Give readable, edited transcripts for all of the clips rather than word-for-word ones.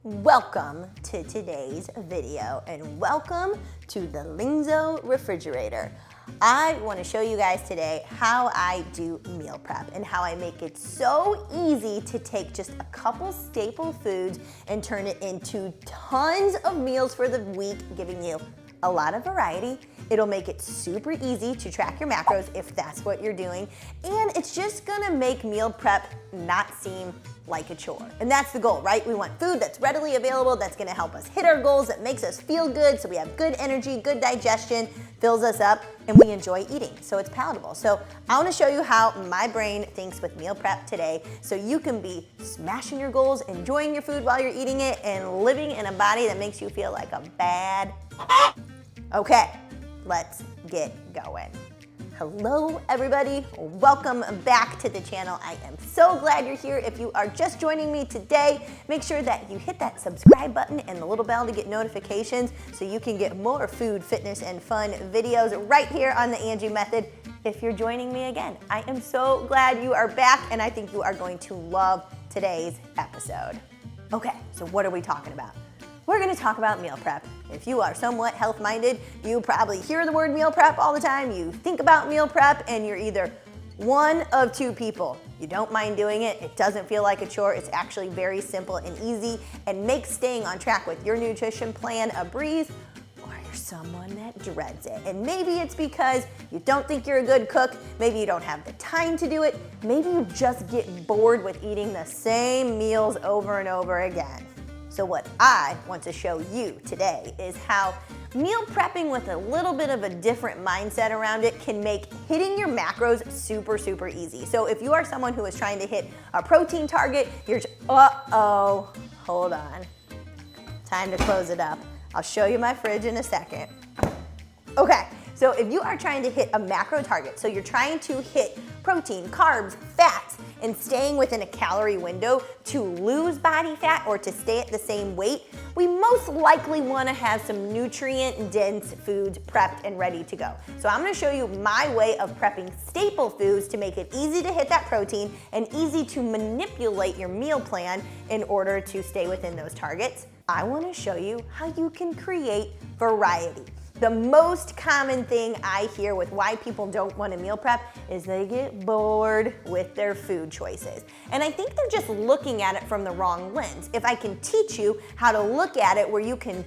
Welcome to today's video and welcome to the Linzo refrigerator. I want to show you guys today how I do meal prep and how I make it so easy to take just a couple staple foods and turn it into tons of meals for the week, giving you a lot of variety. It'll make it super easy to track your macros if that's what you're doing. And it's just gonna make meal prep not seem like a chore. And that's the goal, right? We want food that's readily available, that's gonna help us hit our goals, that makes us feel good, so we have good energy, good digestion, fills us up, and we enjoy eating, so it's palatable. So I wanna show you how my brain thinks with meal prep today, so you can be smashing your goals, enjoying your food while you're eating it, and living in a body that makes you feel like a bad. Okay, let's get going. Hello everybody, welcome back to the channel. I am so glad you're here. If you are just joining me today, make sure that you hit that subscribe button and the little bell to get notifications so you can get more food, fitness, and fun videos right here on the Angie Method. If you're joining me again, I am so glad you are back and I think you are going to love today's episode. Okay, so what are we talking about? We're gonna talk about meal prep. If you are somewhat health-minded, you probably hear the word meal prep all the time. You think about meal prep and you're either one of two people. You don't mind doing it, it doesn't feel like a chore, it's actually very simple and easy and makes staying on track with your nutrition plan a breeze, or you're someone that dreads it. And maybe it's because you don't think you're a good cook, maybe you don't have the time to do it, maybe you just get bored with eating the same meals over and over again. So what I want to show you today is how meal prepping with a little bit of a different mindset around it can make hitting your macros super, super easy. So if you are someone who is trying to hit a protein target, you're hold on. Time to close it up. I'll show you my fridge in a second. Okay, so if you are trying to hit a macro target, so you're trying to hit protein, carbs, fats, and staying within a calorie window to lose body fat or to stay at the same weight, we most likely want to have some nutrient-dense foods prepped and ready to go. So I'm going to show you my way of prepping staple foods to make it easy to hit that protein and easy to manipulate your meal plan in order to stay within those targets. I want to show you how you can create variety. The most common thing I hear with why people don't want to meal prep is they get bored with their food choices. And I think they're just looking at it from the wrong lens. If I can teach you how to look at it where you can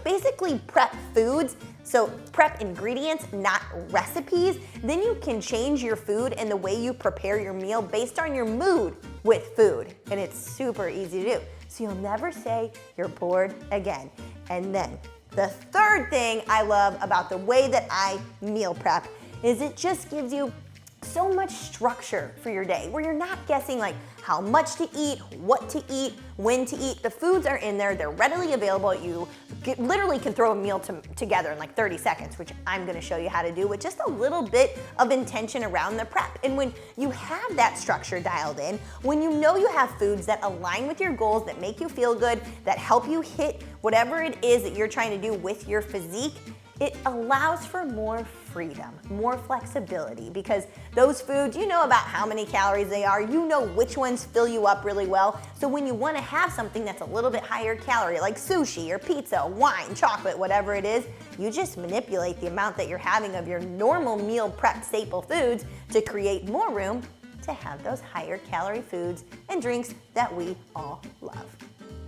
basically prep foods, so prep ingredients, not recipes, then you can change your food and the way you prepare your meal based on your mood with food. And it's super easy to do. So you'll never say you're bored again. And then the third thing I love about the way that I meal prep is it just gives you so much structure for your day where you're not guessing like how much to eat, what to eat, when to eat. The foods are in there, they're readily available. You literally can throw a meal together in like 30 seconds, which I'm gonna show you how to do with just a little bit of intention around the prep. And when you have that structure dialed in, when you know you have foods that align with your goals, that make you feel good, that help you hit whatever it is that you're trying to do with your physique, it allows for more freedom, more flexibility, because those foods, you know about how many calories they are, you know which ones fill you up really well. So when you want to have something that's a little bit higher calorie, like sushi or pizza, wine, chocolate, whatever it is, you just manipulate the amount that you're having of your normal meal prep staple foods to create more room to have those higher calorie foods and drinks that we all love.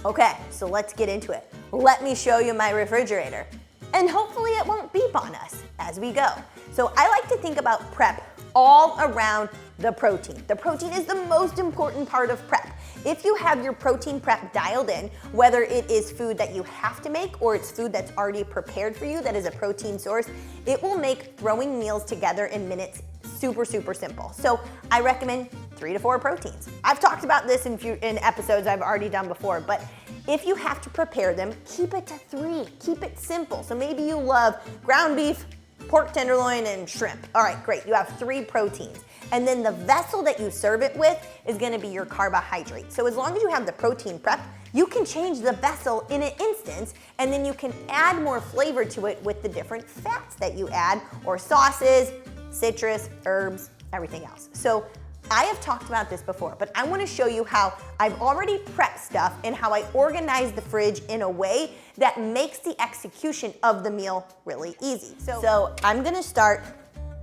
Okay, so let's get into it. Let me show you my refrigerator. And hopefully it won't beep on us as we go. So I like to think about prep all around the protein. The protein is the most important part of prep. If you have your protein prep dialed in, whether it is food that you have to make or it's food that's already prepared for you that is a protein source, it will make throwing meals together in minutes super, super simple. So I recommend 3 to 4 proteins. I've talked about this in episodes I've already done before, but if you have to prepare them, keep it to 3. Keep it simple. So maybe you love ground beef, pork tenderloin, and shrimp. All right, great. You have 3 proteins. And then the vessel that you serve it with is gonna be your carbohydrate. So as long as you have the protein prep, you can change the vessel in an instance, and then you can add more flavor to it with the different fats that you add, or sauces, citrus, herbs, everything else. So I have talked about this before, but I wanna show you how I've already prepped stuff and how I organize the fridge in a way that makes the execution of the meal really easy. So I'm gonna start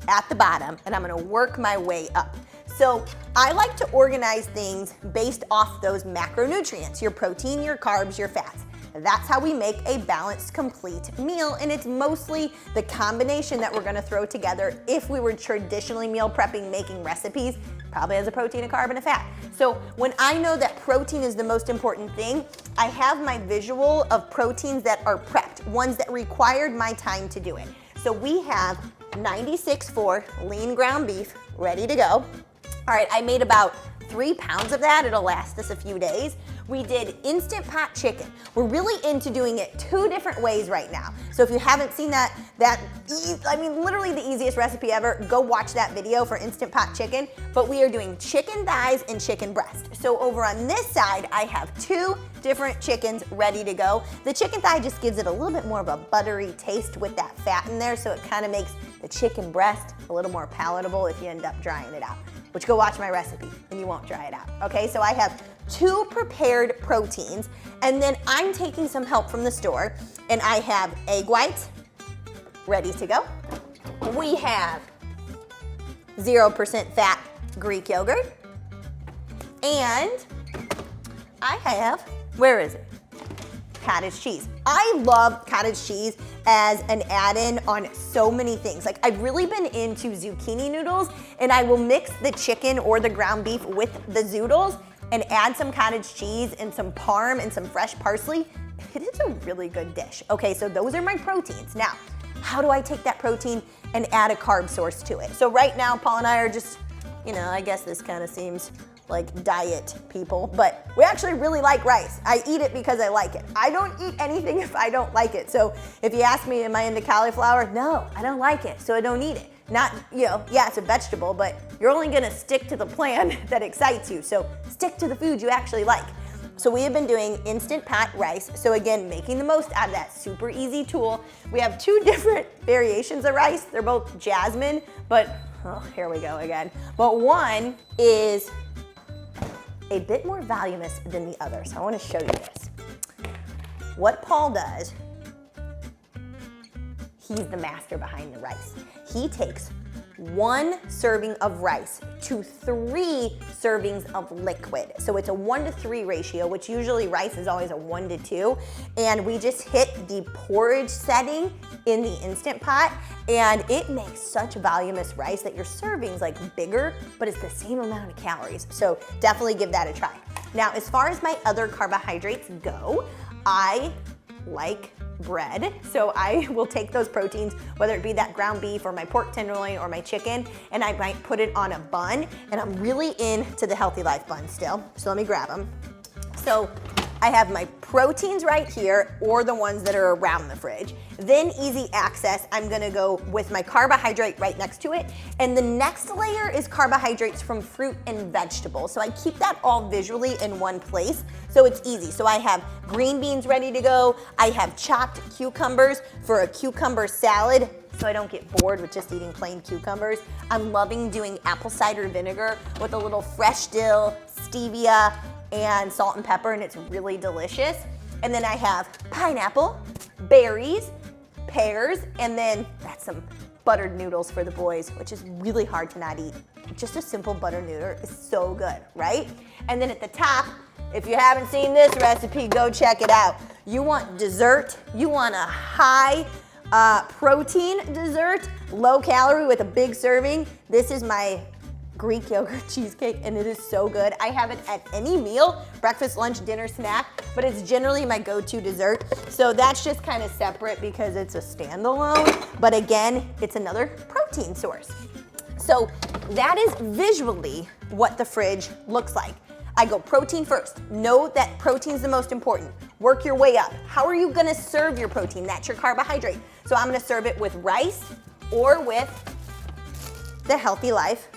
at the bottom and I'm gonna work my way up. So I like to organize things based off those macronutrients, your protein, your carbs, your fats. That's how we make a balanced, complete meal, and it's mostly the combination that we're gonna throw together if we were traditionally meal prepping, making recipes, probably has a protein, a carb, and a fat. So when I know that protein is the most important thing, I have my visual of proteins that are prepped, ones that required my time to do it. So we have 96.4 lean ground beef ready to go. All right, I made about 3 pounds of that. It'll last us a few days. We did Instant Pot chicken. We're really into doing it 2 different ways right now. So if you haven't seen literally the easiest recipe ever, go watch that video for Instant Pot chicken. But we are doing chicken thighs and chicken breast. So over on this side, I have 2 different chickens ready to go. The chicken thigh just gives it a little bit more of a buttery taste with that fat in there, so it kind of makes the chicken breast a little more palatable if you end up drying it out. Which, go watch my recipe and you won't dry it out. Okay, so I have 2 prepared proteins, and then I'm taking some help from the store, and I have egg whites ready to go. We have 0% fat Greek yogurt, and I have, where is it? Cottage cheese. I love cottage cheese as an add-in on so many things. Like, I've really been into zucchini noodles, and I will mix the chicken or the ground beef with the zoodles and add some cottage cheese and some parm and some fresh parsley. It is a really good dish. Okay, so those are my proteins. Now, how do I take that protein and add a carb source to it? So right now, Paul and I are just, I guess this kind of seems like diet people, but we actually really like rice. I eat it because I like it. I don't eat anything if I don't like it. So if you ask me, am I into cauliflower? No, I don't like it, so I don't eat it. Not, yeah, it's a vegetable, but you're only gonna stick to the plan that excites you. So stick to the food you actually like. So we have been doing Instant Pot rice. So again, making the most out of that super easy tool. We have 2 different variations of rice. They're both jasmine, but, here we go again. But one is a bit more voluminous than the other. So I wanna show you this. What Paul does, he's the master behind the rice. He takes 1 serving of rice to 3 servings of liquid. So it's a 1-to-3 ratio, which usually rice is always a 1-to-2. And we just hit the porridge setting in the Instant Pot, and it makes such voluminous rice that your serving's like bigger, but it's the same amount of calories. So definitely give that a try. Now, as far as my other carbohydrates go, I like bread. So I will take those proteins, whether it be that ground beef or my pork tenderloin or my chicken, and I might put it on a bun. And I'm really into the Healthy Life bun still. So let me grab them. So I have my proteins right here, or the ones that are around the fridge. Then easy access, I'm gonna go with my carbohydrate right next to it. And the next layer is carbohydrates from fruit and vegetables. So I keep that all visually in one place, so it's easy. So I have green beans ready to go. I have chopped cucumbers for a cucumber salad, so I don't get bored with just eating plain cucumbers. I'm loving doing apple cider vinegar with a little fresh dill, stevia, and salt and pepper, and it's really delicious. And then I have pineapple, berries, pears, and then that's some buttered noodles for the boys, which is really hard to not eat. Just a simple butter noodle is so good, right? And then at the top, if you haven't seen this recipe, go check it out. You want dessert, you want a high protein dessert, low calorie with a big serving. This is my Greek yogurt cheesecake, and it is so good. I have it at any meal, breakfast, lunch, dinner, snack, but it's generally my go-to dessert. So that's just kind of separate because it's a standalone, but again, it's another protein source. So that is visually what the fridge looks like. I go protein first. Know that protein's the most important. Work your way up. How are you gonna serve your protein? That's your carbohydrate. So I'm gonna serve it with rice or with the Healthy Life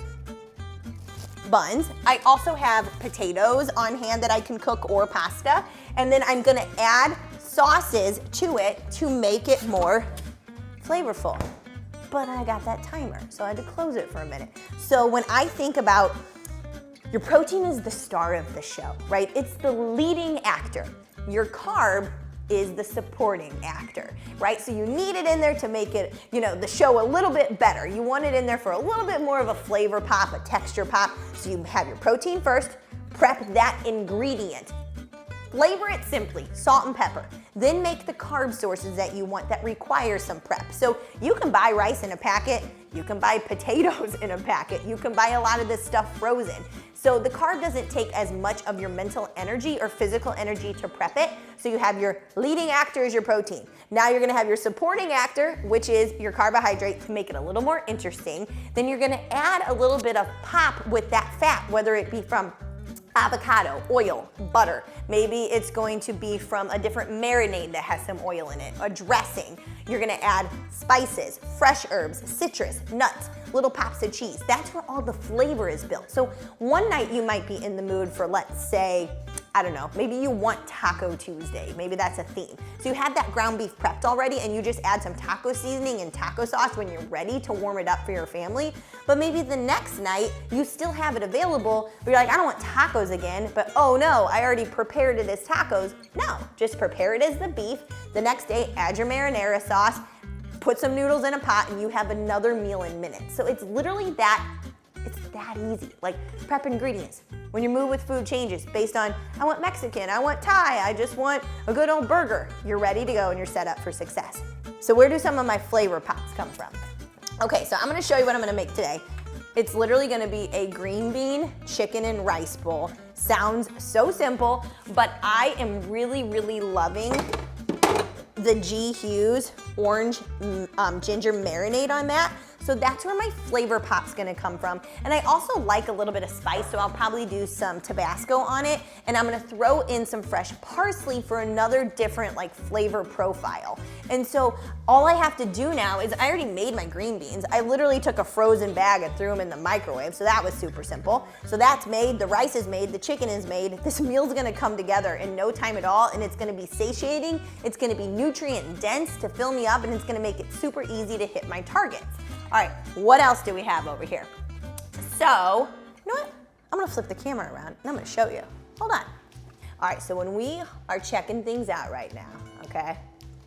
buns. I also have potatoes on hand that I can cook, or pasta. And then I'm gonna add sauces to it to make it more flavorful. But I got that timer, so I had to close it for a minute. So when I think about Your protein is the star of the show, right? It's the leading actor. Your carb is the supporting actor, right? So you need it in there to make it, the show a little bit better. You want it in there for a little bit more of a flavor pop, a texture pop. So you have your protein first, prep that ingredient. Flavor it simply, salt and pepper. Then make the carb sources that you want that require some prep. So you can buy rice in a packet, you can buy potatoes in a packet, you can buy a lot of this stuff frozen. So the carb doesn't take as much of your mental energy or physical energy to prep it. So you have your leading actor is your protein. Now you're gonna have your supporting actor, which is your carbohydrate, to make it a little more interesting. Then you're gonna add a little bit of pop with that fat, whether it be from avocado, oil, butter. Maybe it's going to be from a different marinade that has some oil in it, a dressing. You're gonna add spices, fresh herbs, citrus, nuts, little pops of cheese. That's where all the flavor is built. So one night you might be in the mood for, let's say, I don't know, maybe you want Taco Tuesday. Maybe that's a theme. So you have that ground beef prepped already and you just add some taco seasoning and taco sauce when you're ready to warm it up for your family. But maybe the next night you still have it available, but you're like, I don't want tacos again, but oh no, I already prepared it as tacos. No, just prepare it as the beef. The next day, add your marinara sauce, put some noodles in a pot, and you have another meal in minutes. So it's literally it's that easy. Like, prep ingredients. When your mood with food changes based on, I want Mexican, I want Thai, I just want a good old burger, you're ready to go and you're set up for success. So where do some of my flavor pops come from? Okay, so I'm gonna show you what I'm gonna make today. It's literally gonna be a green bean, chicken, and rice bowl. Sounds so simple, but I am really, really loving the G. Hughes orange ginger marinade on that. So that's where my flavor pop's gonna come from. And I also like a little bit of spice, so I'll probably do some Tabasco on it, and I'm gonna throw in some fresh parsley for another different flavor profile. And so all I have to do now is, I already made my green beans. I literally took a frozen bag and threw them in the microwave, so that was super simple. So that's made, the rice is made, the chicken is made. This meal's gonna come together in no time at all, and it's gonna be satiating, it's gonna be nutrient dense to fill me up, and it's gonna make it super easy to hit my targets. All right, what else do we have over here? So, you know what? I'm gonna flip the camera around and I'm gonna show you. Hold on. All right, so when we are checking things out right now, okay,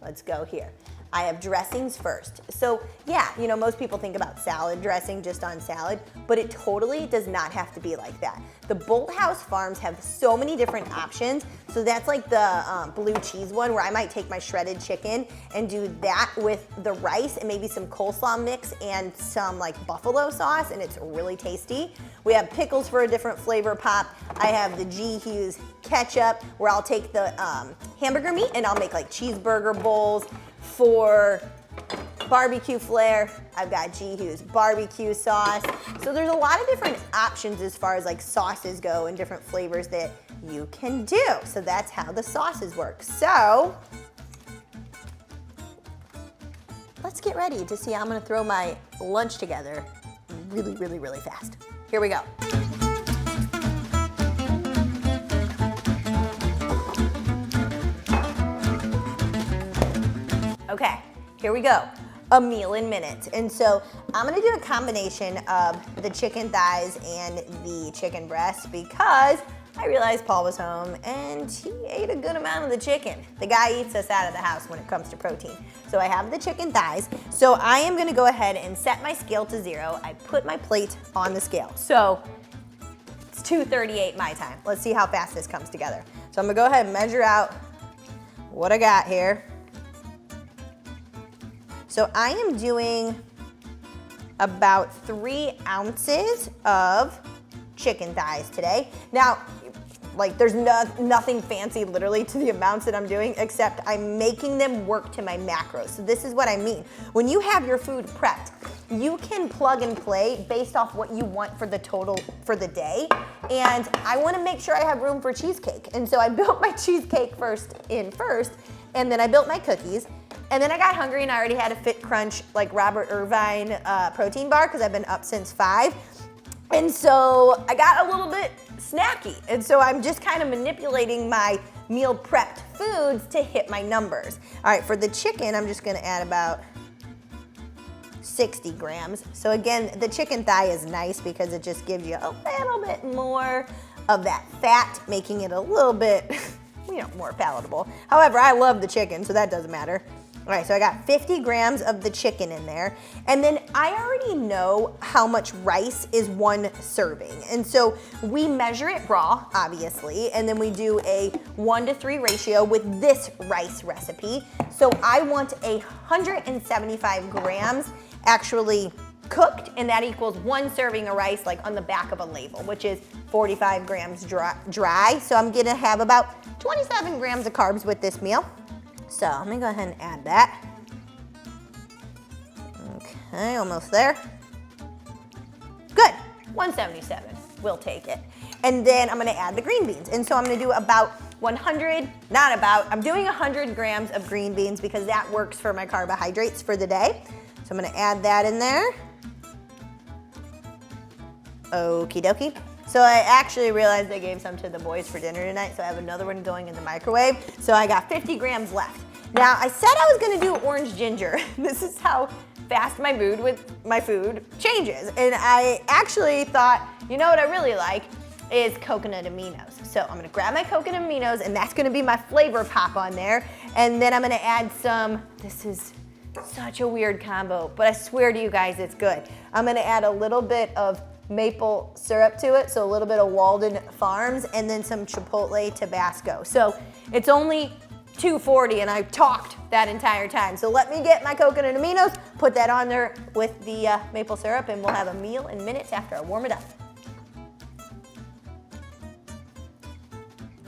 let's go here. I have dressings first. So yeah, most people think about salad dressing just on salad, but it totally does not have to be like that. The Bolt House Farms have so many different options. So that's like the blue cheese one, where I might take my shredded chicken and do that with the rice and maybe some coleslaw mix and some buffalo sauce, and it's really tasty. We have pickles for a different flavor pop. I have the G. Hughes ketchup, where I'll take the hamburger meat and I'll make cheeseburger bowls. For barbecue flair, I've got G. Hughes barbecue sauce. So there's a lot of different options as far as sauces go and different flavors that you can do. So that's how the sauces work. So let's get ready to see how I'm gonna throw my lunch together really, really, really fast. Here we go. Okay, here we go. A meal in minutes. And so I'm gonna do a combination of the chicken thighs and the chicken breast, because I realized Paul was home and he ate a good amount of the chicken. The guy eats us out of the house when it comes to protein. So I have the chicken thighs. So I am gonna go ahead and set my scale to 0. I put my plate on the scale. So it's 2:38 my time. Let's see how fast this comes together. So I'm gonna go ahead and measure out what I got here. So I am doing about 3 ounces of chicken thighs today. Now, there's nothing fancy literally to the amounts that I'm doing, except I'm making them work to my macros. So this is what I mean. When you have your food prepped, you can plug and play based off what you want for the total for the day. And I wanna make sure I have room for cheesecake. And so I built my cheesecake first, and then I built my cookies. And then I got hungry and I already had a Fit Crunch Robert Irvine protein bar, because I've been up since 5. And so I got a little bit snacky. And so I'm just kind of manipulating my meal prepped foods to hit my numbers. All right, for the chicken, I'm just gonna add about 60 grams. So again, the chicken thigh is nice because it just gives you a little bit more of that fat, making it a little bit, more palatable. However, I love the chicken, so that doesn't matter. All right, so I got 50 grams of the chicken in there. And then I already know how much rice is one serving. And so we measure it raw, obviously, and then we do a 1-to-3 ratio with this rice recipe. So I want 175 grams actually cooked, and that equals 1 serving of rice, like on the back of a label, which is 45 grams dry. So I'm gonna have about 27 grams of carbs with this meal. So I'm gonna go ahead and add that. Okay, almost there. Good, 177, we'll take it. And then I'm gonna add the green beans. And so I'm gonna do about 100, I'm doing 100 grams of green beans because that works for my carbohydrates for the day. So I'm gonna add that in there. Okie dokie. So I actually realized I gave some to the boys for dinner tonight, so I have another one going in the microwave. So I got 50 grams left. Now, I said I was gonna do orange ginger. This is how fast my mood with my food changes. And I actually thought, you know what I really like is coconut aminos. So I'm gonna grab my coconut aminos, and that's gonna be my flavor pop on there. And then I'm gonna add some, this is such a weird combo, but I swear to you guys, it's good. I'm gonna add a little bit of maple syrup to it, so a little bit of Walden Farms, and then some Chipotle Tabasco. So it's only $2.40, and I've talked that entire time. So let me get my coconut aminos, put that on there with the maple syrup, and we'll have a meal in minutes after I warm it up.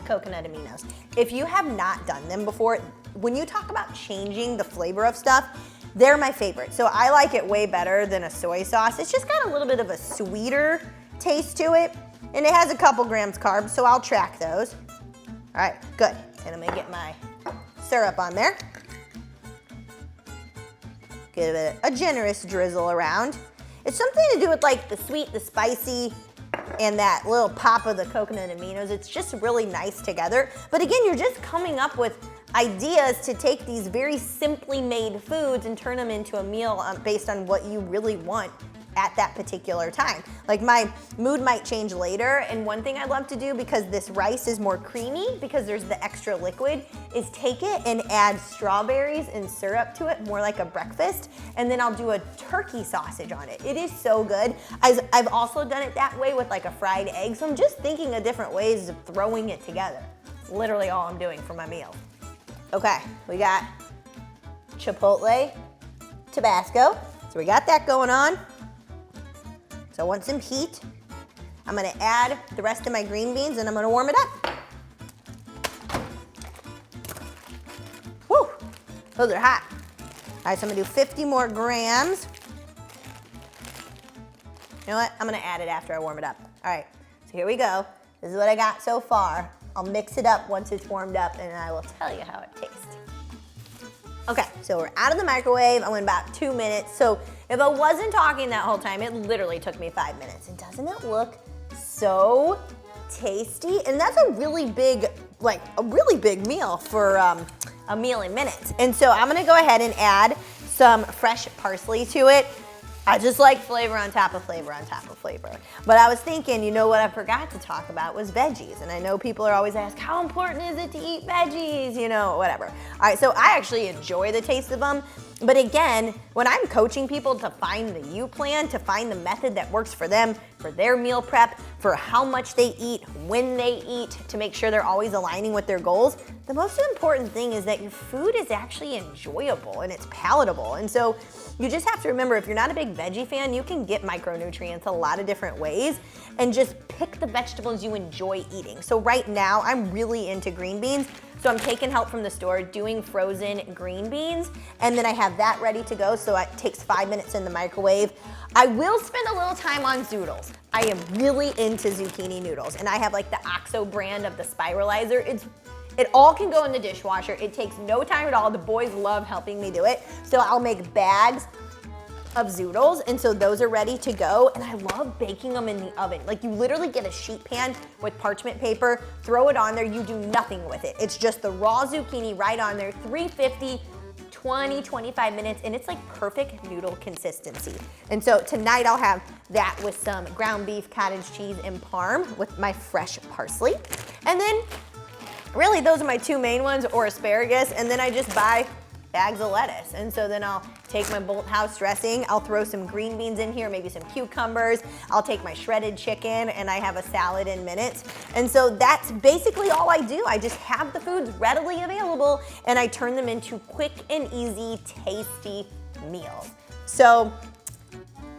Coconut aminos. If you have not done them before, when you talk about changing the flavor of stuff, they're my favorite. So I like it way better than a soy sauce. It's just got a little bit of a sweeter taste to it, and it has a couple grams carbs, so I'll track those. All right, good. And I'm gonna get my syrup on there. Give it a generous drizzle around. It's something to do with like the sweet, the spicy, and that little pop of the coconut aminos. It's just really nice together. But again, you're just coming up with ideas to take these very simply made foods and turn them into a meal based on what you really want at that particular time. Like my mood might change later, and one thing I love to do, because this rice is more creamy because there's the extra liquid, is take it and add strawberries and syrup to it, more like a breakfast, and then I'll do a turkey sausage on it. It is so good. I've also done it that way with like a fried egg, so I'm just thinking of different ways of throwing it together. Literally all I'm doing for my meal. Okay, we got Chipotle Tabasco, so we got that going on. So I want some heat. I'm gonna add the rest of my green beans and I'm gonna warm it up. Woo, those are hot. All right, so I'm gonna do 50 more grams. You know what, I'm gonna add it after I warm it up. All right, so here we go. This is what I got so far. I'll mix it up once it's warmed up and I will tell you how it tastes. Okay, so we're out of the microwave. I went about 2 minutes. So if I wasn't talking that whole time, it literally took me 5 minutes. And doesn't it look so tasty? And that's a really big, meal for a meal in minutes. And so I'm gonna go ahead and add some fresh parsley to it. I just like flavor on top of flavor on top of flavor. But I was thinking, you know what I forgot to talk about was veggies. And I know people are always asked, how important is it to eat veggies? You know, whatever. All right, so I actually enjoy the taste of them. But again, when I'm coaching people to find the U plan, to find the method that works for them, for their meal prep, for how much they eat, when they eat, to make sure they're always aligning with their goals, the most important thing is that your food is actually enjoyable and it's palatable. And so you just have to remember, if you're not a big veggie fan, you can get micronutrients a lot of different ways, and just pick the vegetables you enjoy eating. So right now, I'm really into green beans. So I'm taking help from the store, doing frozen green beans, and then I have that ready to go, so it takes 5 minutes in the microwave. I will spend a little time on zoodles. I am really into zucchini noodles, and I have like the OXO brand of the spiralizer. It all can go in the dishwasher. It takes no time at all. The boys love helping me do it. So I'll make bags of zoodles, and so those are ready to go, and I love baking them in the oven. Like, you literally get a sheet pan with parchment paper, throw it on there, you do nothing with it. It's just the raw zucchini right on there, 350, 20, 25 minutes, and it's like perfect noodle consistency. And so tonight I'll have that with some ground beef, cottage cheese, and parm with my fresh parsley. And then really those are my two main ones, or asparagus, and then I just buy bags of lettuce. And so then I'll take my Bolthouse dressing, I'll throw some green beans in here, maybe some cucumbers, I'll take my shredded chicken, and I have a salad in minutes. And so that's basically all I do. I just have the foods readily available and I turn them into quick and easy, tasty meals. So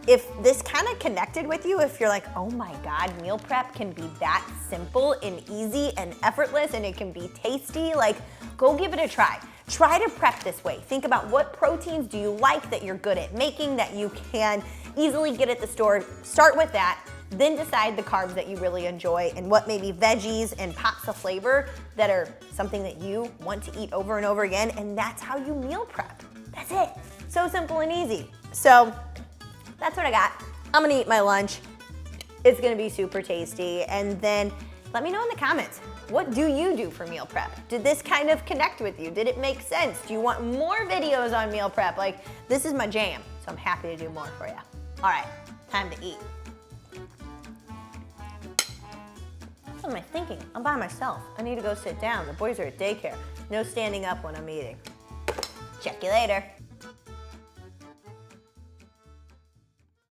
if this kind of connected with you, if you're like, oh my God, meal prep can be that simple and easy and effortless and it can be tasty, like go give it a try. Try to prep this way. Think about what proteins do you like that you're good at making, that you can easily get at the store. Start with that, then decide the carbs that you really enjoy and what maybe veggies and pops of flavor that are something that you want to eat over and over again, and that's how you meal prep. That's it. So simple and easy. So that's what I got. I'm gonna eat my lunch. It's gonna be super tasty. And then let me know in the comments, what do you do for meal prep? Did this kind of connect with you? Did it make sense? Do you want more videos on meal prep? Like, this is my jam, so I'm happy to do more for you. All right, time to eat. What am I thinking? I'm by myself. I need to go sit down. The boys are at daycare. No standing up when I'm eating. Check you later.